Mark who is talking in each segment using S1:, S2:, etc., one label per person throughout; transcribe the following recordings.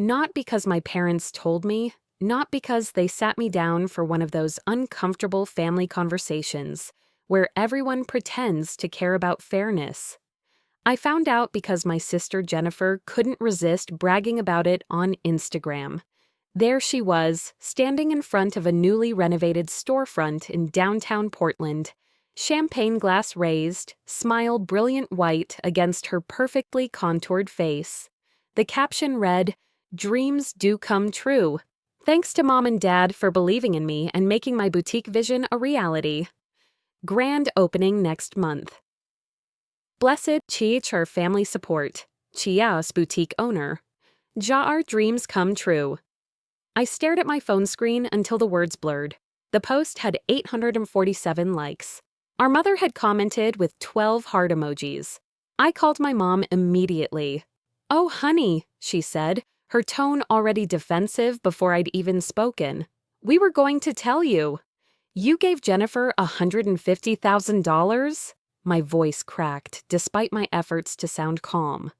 S1: Not because my parents told me, not because they sat me down for one of those uncomfortable family conversations where everyone pretends to care about fairness. I found out because my sister Jennifer couldn't resist bragging about it on Instagram. There she was, standing in front of a newly renovated storefront in downtown Portland, champagne glass raised, smile brilliant white against her perfectly contoured face. The caption read, "Dreams do come true. Thanks to Mom and Dad for believing in me and making my boutique vision a reality. Grand opening next month. Blessed our family support. Chia's boutique owner. Ja our dreams come true." I stared at my phone screen until the words blurred. The post had 847 likes. Our mother had commented with 12 heart emojis. I called my mom immediately. "Oh, honey," she said, her tone already defensive before I'd even spoken. "We were going to tell you. You gave Jennifer $150,000? My voice cracked, despite my efforts to sound calm.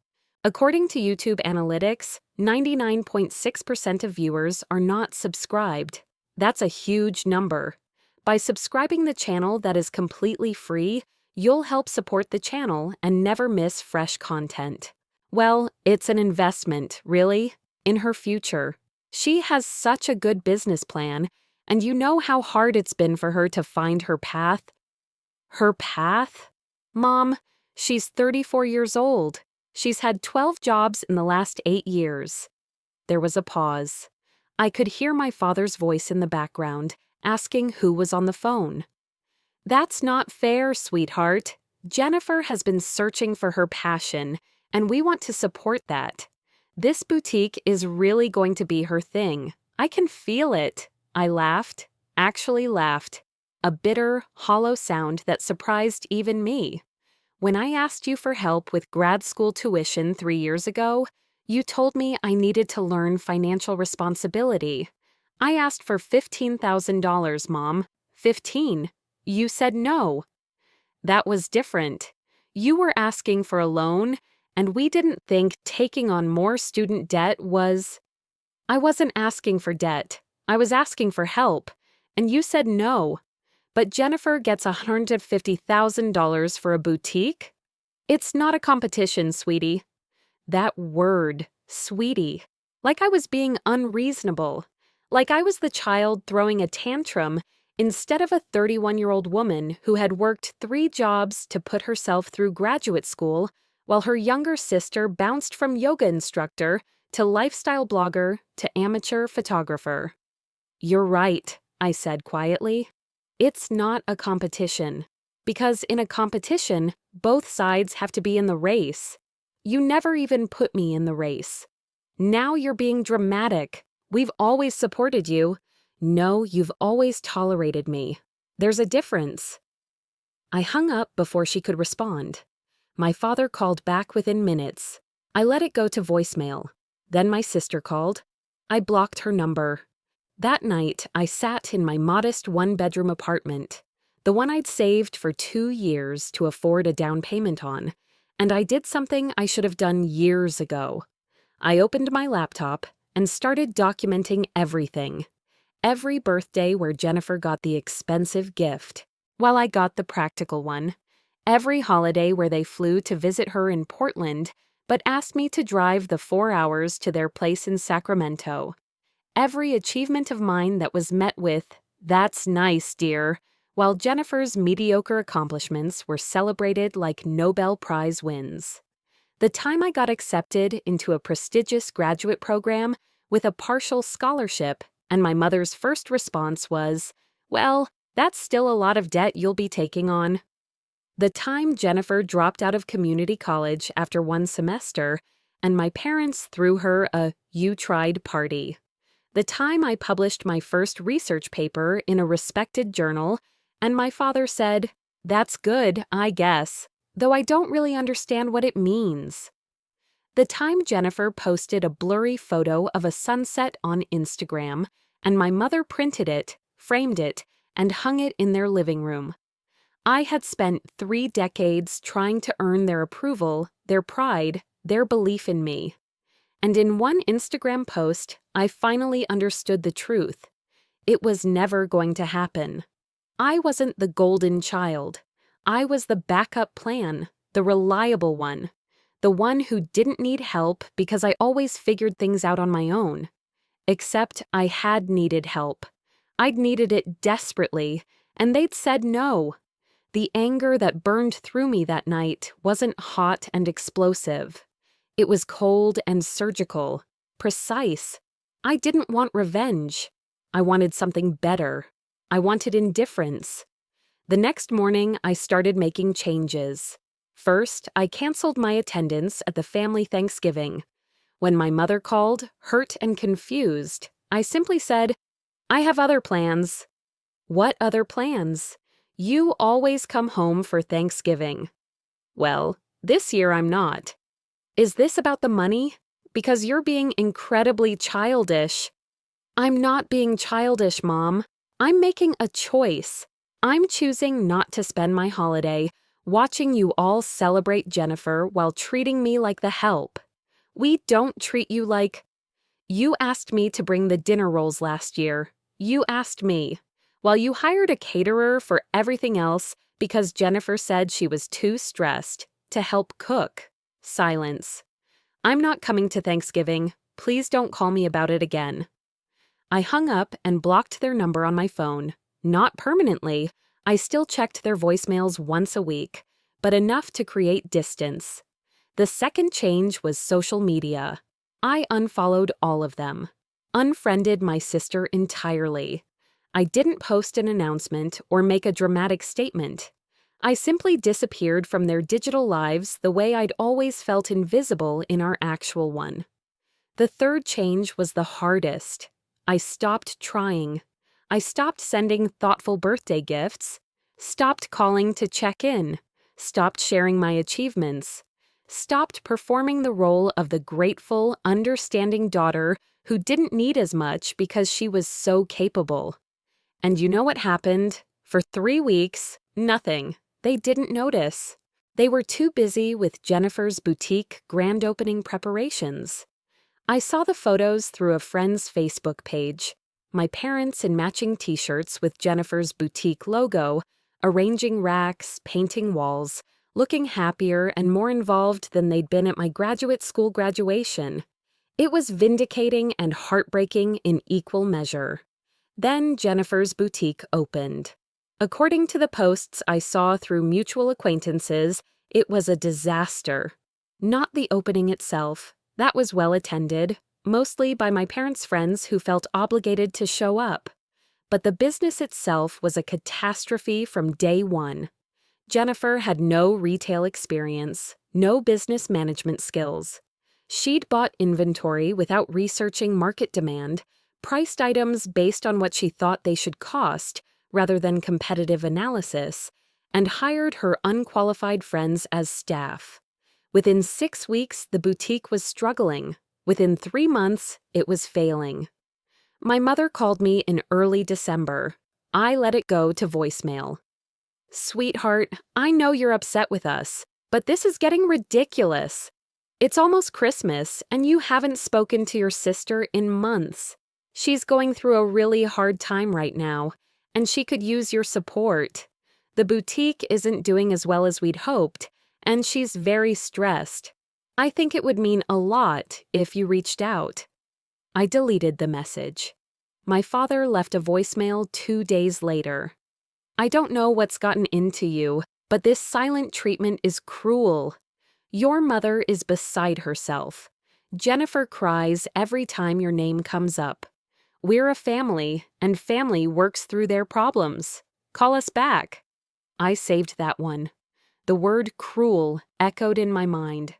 S1: According to YouTube analytics, 99.6% of viewers are not subscribed. That's a huge number. By subscribing the channel that is completely free, you'll help support the channel and never miss fresh content. Well, it's an investment, really, in her future. She has such a good business plan, and you know how hard it's been for her to find her path. Her path? Mom, she's 34 years old. She's had 12 jobs in the last 8 years. There was a pause. I could hear my father's voice in the background, asking who was on the phone. "That's not fair, sweetheart. Jennifer has been searching for her passion, and we want to support that. This boutique is really going to be her thing. I can feel it." I laughed, actually laughed. A bitter, hollow sound that surprised even me. When I asked you for help with grad school tuition 3 years ago, you told me I needed to learn financial responsibility. I asked for $15,000, Mom. 15. You said no. That was different. You were asking for a loan, and we didn't think taking on more student debt was... I wasn't asking for debt. I was asking for help, and you said no. But Jennifer gets $150,000 for a boutique? It's not a competition, sweetie. That word, sweetie. Like I was being unreasonable. Like I was the child throwing a tantrum instead of a 31-year-old woman who had worked 3 jobs to put herself through graduate school while her younger sister bounced from yoga instructor to lifestyle blogger to amateur photographer. "You're right," I said quietly. "It's not a competition. Because in a competition, both sides have to be in the race. You never even put me in the race. Now you're being dramatic. We've always supported you. No, you've always tolerated me. There's a difference." I hung up before she could respond. My father called back within minutes. I let it go to voicemail. Then my sister called. I blocked her number. That night, I sat in my modest 1-bedroom apartment, the one I'd saved for 2 years to afford a down payment on, and I did something I should have done years ago. I opened my laptop and started documenting everything. Every birthday where Jennifer got the expensive gift, while I got the practical one. Every holiday where they flew to visit her in Portland, but asked me to drive the 4 hours to their place in Sacramento. Every achievement of mine that was met with, "That's nice, dear," while Jennifer's mediocre accomplishments were celebrated like Nobel Prize wins. The time I got accepted into a prestigious graduate program with a partial scholarship, and my mother's first response was, "Well, that's still a lot of debt you'll be taking on." The time Jennifer dropped out of community college after 1 semester, and my parents threw her a "you tried" party. The time I published my first research paper in a respected journal, and my father said, "That's good, I guess, though I don't really understand what it means." The time Jennifer posted a blurry photo of a sunset on Instagram, and my mother printed it, framed it, and hung it in their living room. I had spent 3 decades trying to earn their approval, their pride, their belief in me. And in one Instagram post, I finally understood the truth. It was never going to happen. I wasn't the golden child. I was the backup plan, the reliable one, the one who didn't need help because I always figured things out on my own. Except I had needed help. I'd needed it desperately, and they'd said no. The anger that burned through me that night wasn't hot and explosive. It was cold and surgical, precise. I didn't want revenge. I wanted something better. I wanted indifference. The next morning, I started making changes. First, I canceled my attendance at the family Thanksgiving. When my mother called, hurt and confused, I simply said, "I have other plans." "What other plans?" "You always come home for Thanksgiving." "Well, this year I'm not." "Is this about the money? Because you're being incredibly childish." "I'm not being childish, Mom. I'm making a choice. I'm choosing not to spend my holiday watching you all celebrate Jennifer while treating me like the help. We don't treat you like... You asked me to bring the dinner rolls last year. You asked me. While you hired a caterer for everything else because Jennifer said she was too stressed to help cook. Silence. "I'm not coming to Thanksgiving. Please don't call me about it again." I hung up and blocked their number on my phone. Not permanently. I still checked their voicemails once a week, but enough to create distance. The second change was social media. I unfollowed all of them. Unfriended my sister entirely. I didn't post an announcement or make a dramatic statement. I simply disappeared from their digital lives the way I'd always felt invisible in our actual one. The third change was the hardest. I stopped trying. I stopped sending thoughtful birthday gifts, stopped calling to check in, stopped sharing my achievements, stopped performing the role of the grateful, understanding daughter who didn't need as much because she was so capable. And you know what happened? For 3 weeks, nothing. They didn't notice. They were too busy with Jennifer's boutique grand opening preparations. I saw the photos through a friend's Facebook page. My parents in matching t-shirts with Jennifer's boutique logo, arranging racks, painting walls, looking happier and more involved than they'd been at my graduate school graduation. It was vindicating and heartbreaking in equal measure. Then Jennifer's boutique opened. According to the posts I saw through mutual acquaintances, it was a disaster. Not the opening itself. That was well attended, mostly by my parents' friends who felt obligated to show up. But the business itself was a catastrophe from day one. Jennifer had no retail experience, no business management skills. She'd bought inventory without researching market demand, priced items based on what she thought they should cost rather than competitive analysis, and hired her unqualified friends as staff. Within 6 weeks, the boutique was struggling. Within 3 months, it was failing. My mother called me in early December. I let it go to voicemail. "Sweetheart, I know you're upset with us, but this is getting ridiculous. It's almost Christmas, and you haven't spoken to your sister in months. She's going through a really hard time right now, and she could use your support. The boutique isn't doing as well as we'd hoped, and she's very stressed. I think it would mean a lot if you reached out." I deleted the message. My father left a voicemail 2 days later. "I don't know what's gotten into you, but this silent treatment is cruel. Your mother is beside herself. Jennifer cries every time your name comes up. We're a family, and family works through their problems. Call us back." I saved that one. The word cruel echoed in my mind.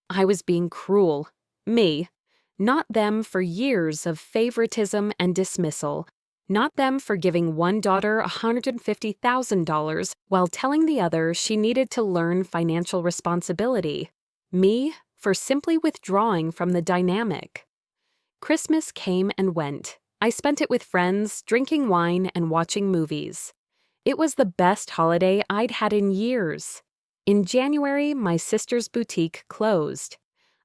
S1: I was being cruel. Me. Not them for years of favoritism and dismissal. Not them for giving one daughter $150,000 while telling the other she needed to learn financial responsibility. Me for simply withdrawing from the dynamic. Christmas came and went. I spent it with friends, drinking wine and watching movies. It was the best holiday I'd had in years. In January, my sister's boutique closed.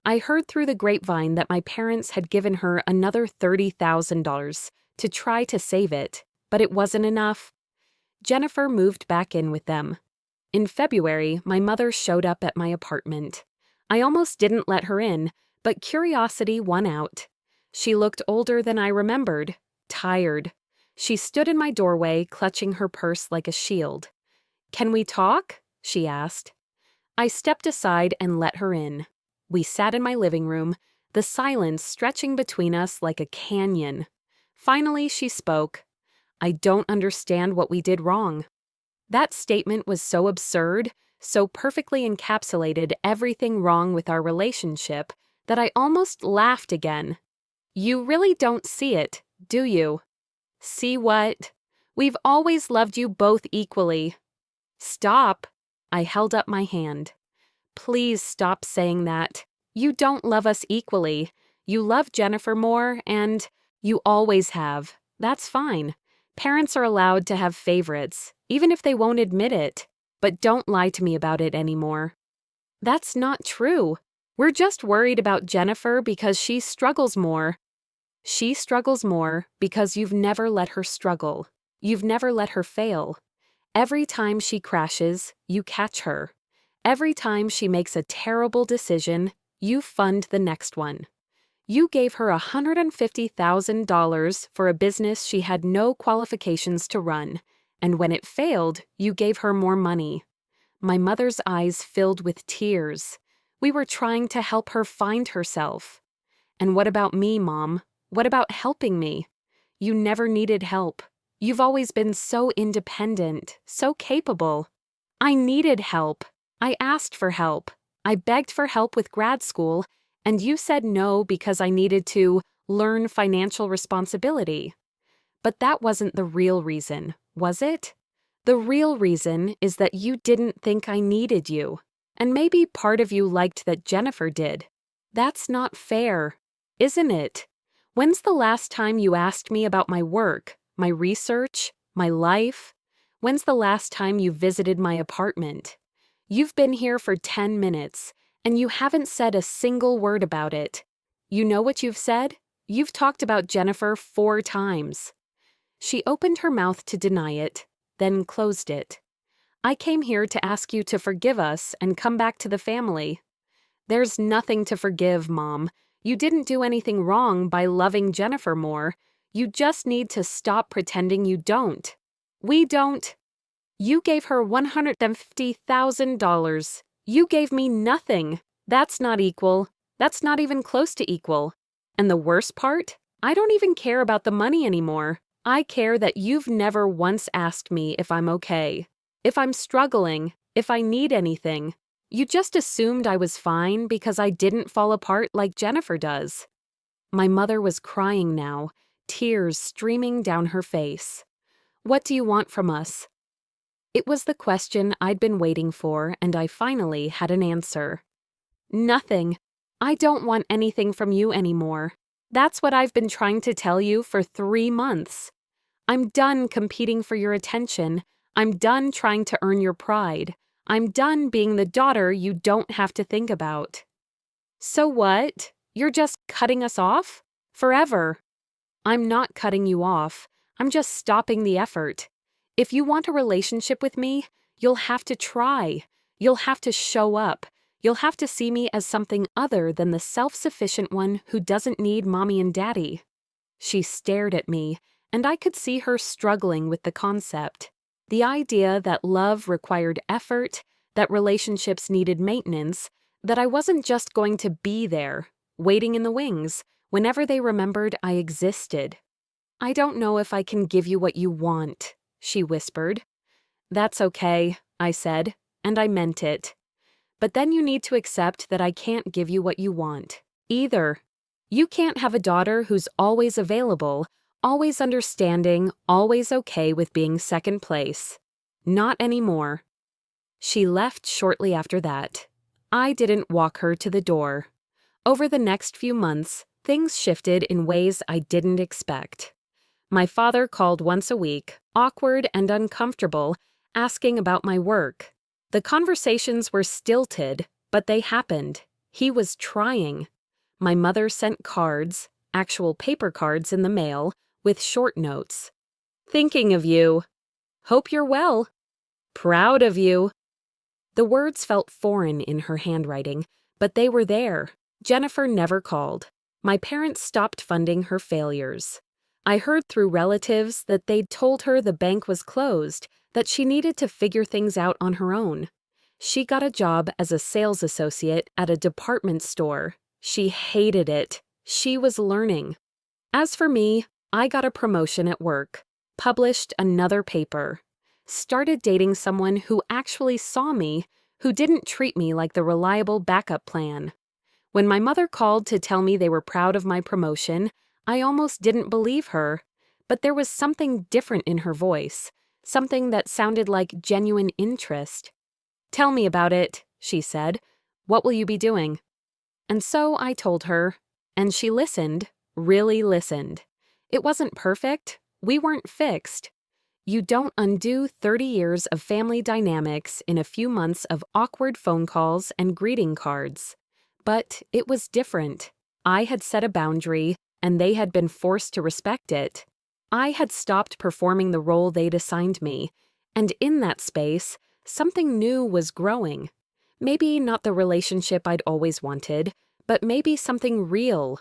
S1: I heard through the grapevine that my parents had given her another $30,000 to try to save it, but it wasn't enough. Jennifer moved back in with them. In February, my mother showed up at my apartment. I almost didn't let her in, but curiosity won out. She looked older than I remembered, tired. She stood in my doorway, clutching her purse like a shield. "Can we talk?" she asked. I stepped aside and let her in. We sat in my living room, the silence stretching between us like a canyon. Finally, she spoke. "I don't understand what we did wrong." That statement was so absurd, so perfectly encapsulated everything wrong with our relationship, that I almost laughed again. "You really don't see it, do you?" "See what?" "We've always loved you both equally." "Stop." I held up my hand. "Please stop saying that. You don't love us equally. You love Jennifer more, and you always have. That's fine. Parents are allowed to have favorites, even if they won't admit it. But don't lie to me about it anymore." "That's not true. We're just worried about Jennifer because she struggles more." "She struggles more because you've never let her struggle. You've never let her fail. Every time she crashes, you catch her. Every time she makes a terrible decision, you fund the next one. You gave her $150,000 for a business she had no qualifications to run, and when it failed, you gave her more money." My mother's eyes filled with tears. We were trying to help her find herself. "And what about me, Mom? What about helping me? You never needed help. You've always been so independent, so capable." "I needed help. I asked for help. I begged for help with grad school, and you said no because I needed to learn financial responsibility." But that wasn't the real reason, was it? The real reason is that you didn't think I needed you. And maybe part of you liked that Jennifer did. That's not fair, isn't it? When's the last time you asked me about my work, my research, my life? When's the last time you visited my apartment? You've been here for 10 minutes, and you haven't said a single word about it. You know what you've said? You've talked about Jennifer 4 times. She opened her mouth to deny it, then closed it. "I came here to ask you to forgive us and come back to the family." "There's nothing to forgive, Mom. You didn't do anything wrong by loving Jennifer more. You just need to stop pretending you don't." "We don't." "You gave her $150,000. You gave me nothing. That's not equal. That's not even close to equal. And the worst part? I don't even care about the money anymore. I care that you've never once asked me if I'm okay, if I'm struggling, if I need anything. You just assumed I was fine because I didn't fall apart like Jennifer does." My mother was crying now, tears streaming down her face. "What do you want from us?" It was the question I'd been waiting for, and I finally had an answer. "Nothing. I don't want anything from you anymore. That's what I've been trying to tell you for 3 months. I'm done competing for your attention. I'm done trying to earn your pride. I'm done being the daughter you don't have to think about." "So what? You're just cutting us off? Forever?" "I'm not cutting you off. I'm just stopping the effort. If you want a relationship with me, you'll have to try. You'll have to show up. You'll have to see me as something other than the self-sufficient one who doesn't need mommy and daddy." She stared at me, and I could see her struggling with the concept. The idea that love required effort, that relationships needed maintenance, that I wasn't just going to be there, waiting in the wings, whenever they remembered I existed. "I don't know if I can give you what you want," she whispered. "That's okay," I said, and I meant it. "But then you need to accept that I can't give you what you want, either. You can't have a daughter who's always available, always understanding, always okay with being second place. Not anymore." She left shortly after that. I didn't walk her to the door. Over the next few months, things shifted in ways I didn't expect. My father called once a week, awkward and uncomfortable, asking about my work. The conversations were stilted, but they happened. He was trying. My mother sent cards, actual paper cards in the mail, with short notes. Thinking of you. Hope you're well. Proud of you. The words felt foreign in her handwriting, but they were there. Jennifer never called. My parents stopped funding her failures. I heard through relatives that they'd told her the bank was closed, that she needed to figure things out on her own. She got a job as a sales associate at a department store. She hated it. She was learning. As for me, I got a promotion at work, published another paper, started dating someone who actually saw me, who didn't treat me like the reliable backup plan. When my mother called to tell me they were proud of my promotion, I almost didn't believe her, but there was something different in her voice, something that sounded like genuine interest. "Tell me about it," she said. "What will you be doing?" And so I told her, and she listened, really listened. It wasn't perfect. We weren't fixed. You don't undo 30 years of family dynamics in a few months of awkward phone calls and greeting cards. But it was different. I had set a boundary, and they had been forced to respect it. I had stopped performing the role they'd assigned me, and in that space, something new was growing. Maybe not the relationship I'd always wanted, but maybe something real.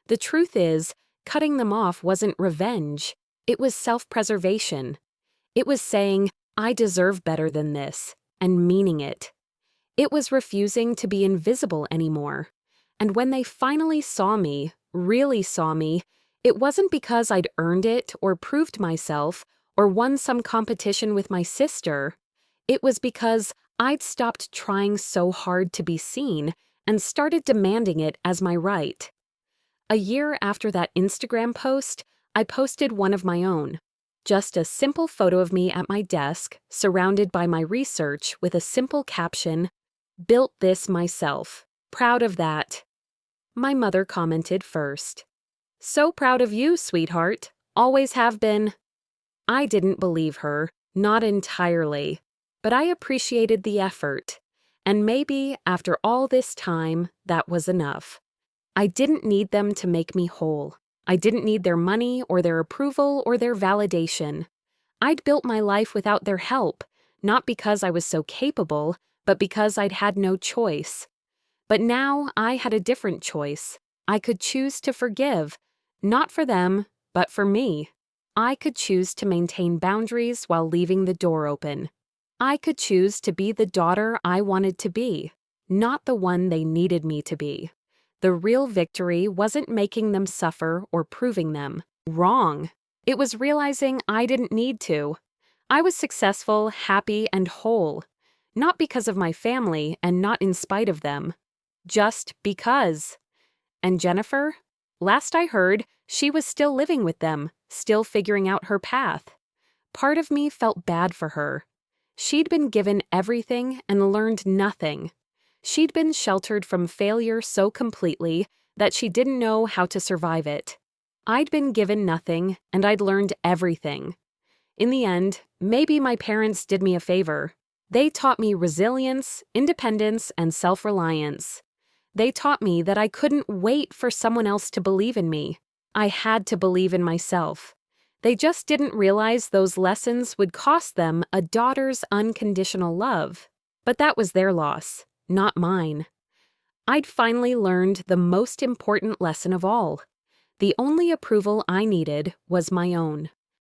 S1: The truth is, cutting them off wasn't revenge. It was self-preservation. It was saying, I deserve better than this, and meaning it. It was refusing to be invisible anymore. And when they finally saw me, really saw me, it wasn't because I'd earned it or proved myself or won some competition with my sister. It was because I'd stopped trying so hard to be seen and started demanding it as my right. A year after that Instagram post, I posted one of my own. Just a simple photo of me at my desk, surrounded by my research with a simple caption, "Built this myself. Proud of that." My mother commented first. "So proud of you, sweetheart. Always have been." I didn't believe her, not entirely, but I appreciated the effort. And maybe, after all this time, that was enough. I didn't need them to make me whole. I didn't need their money or their approval or their validation. I'd built my life without their help, not because I was so capable, but because I'd had no choice. But now I had a different choice. I could choose to forgive, not for them, but for me. I could choose to maintain boundaries while leaving the door open. I could choose to be the daughter I wanted to be, not the one they needed me to be. The real victory wasn't making them suffer or proving them wrong. It was realizing I didn't need to. I was successful, happy, and whole. Not because of my family and not in spite of them. Just because. And Jennifer? Last I heard, she was still living with them, still figuring out her path. Part of me felt bad for her. She'd been given everything and learned nothing. She'd been sheltered from failure so completely that she didn't know how to survive it. I'd been given nothing, and I'd learned everything. In the end, maybe my parents did me a favor. They taught me resilience, independence, and self-reliance. They taught me that I couldn't wait for someone else to believe in me. I had to believe in myself. They just didn't realize those lessons would cost them a daughter's unconditional love. But that was their loss, not mine. I'd finally learned the most important lesson of all. The only approval I needed was my own.